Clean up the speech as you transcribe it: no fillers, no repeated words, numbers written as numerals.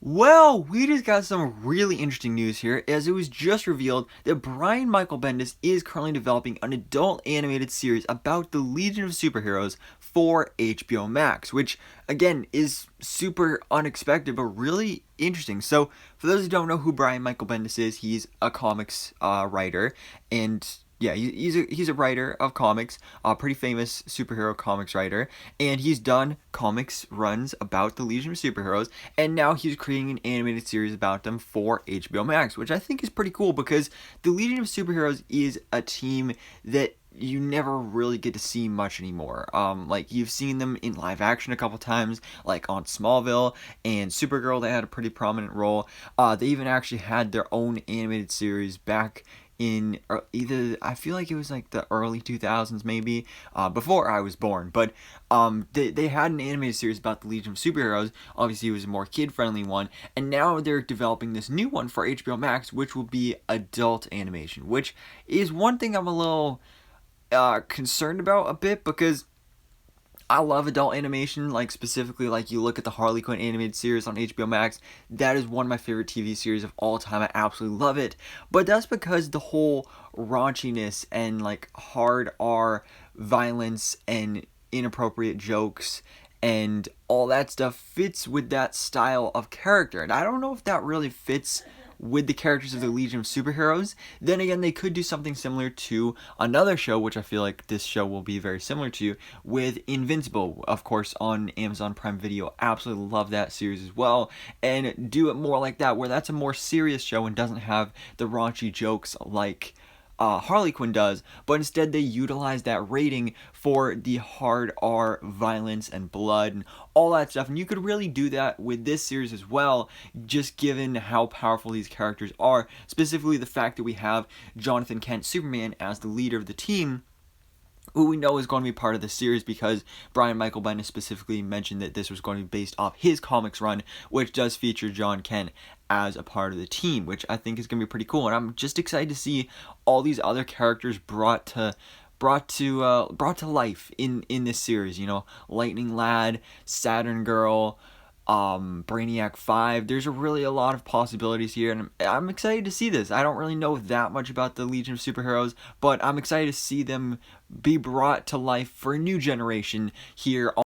Well, we just got some really interesting news here as it was just revealed that Brian Michael Bendis is currently developing an adult animated series about the Legion of Superheroes for HBO Max, which again is super unexpected but really interesting. So, for those who don't know who Brian Michael Bendis is, he's a comics writer and yeah, he's a writer of comics, a pretty famous superhero comics writer, and he's done comics runs about the Legion of Superheroes, and now he's creating an animated series about them for HBO Max, which I think is pretty cool because the Legion of Superheroes is a team that you never really get to see much anymore. Like you've seen them in live action a couple times, like on Smallville and Supergirl. They had a pretty prominent role. They even actually had their own animated series back in either I feel like it was like the early 2000s maybe before I was born, but they had an animated series about the Legion of Superheroes. Obviously it was a more kid friendly one, and now they're developing this new one for HBO Max, which will be adult animation, which is one thing I'm a little concerned about a bit because I love adult animation, like specifically like you look at the Harley Quinn animated series on HBO Max. That is one of my favorite TV series of all time. I absolutely love it. But that's because the whole raunchiness and like hard R violence and inappropriate jokes and all that stuff fits with that style of character. And I don't know if that really fits with the characters of the Legion of Superheroes. Then again, they could do something similar to another show, which I feel like this show will be very similar to, with Invincible, of course, on Amazon Prime Video. Absolutely love that series as well. And do it more like that, where that's a more serious show and doesn't have the raunchy jokes like Harley Quinn does, but instead they utilize that rating for the hard R violence and blood and all that stuff. And you could really do that with this series as well, just given how powerful these characters are. Specifically, the fact that we have Jonathan Kent, Superman, as the leader of the team, who we know is going to be part of the series because Brian Michael Bendis specifically mentioned that this was going to be based off his comics run, which does feature John Kent as a part of the team, which I think is going to be pretty cool. And I'm just excited to see all these other characters brought to life in this series. You know, Lightning Lad, Saturn Girl, Brainiac 5. There's really a lot of possibilities here, and I'm excited to see this. I don't really know that much about the Legion of Superheroes, but I'm excited to see them be brought to life for a new generation here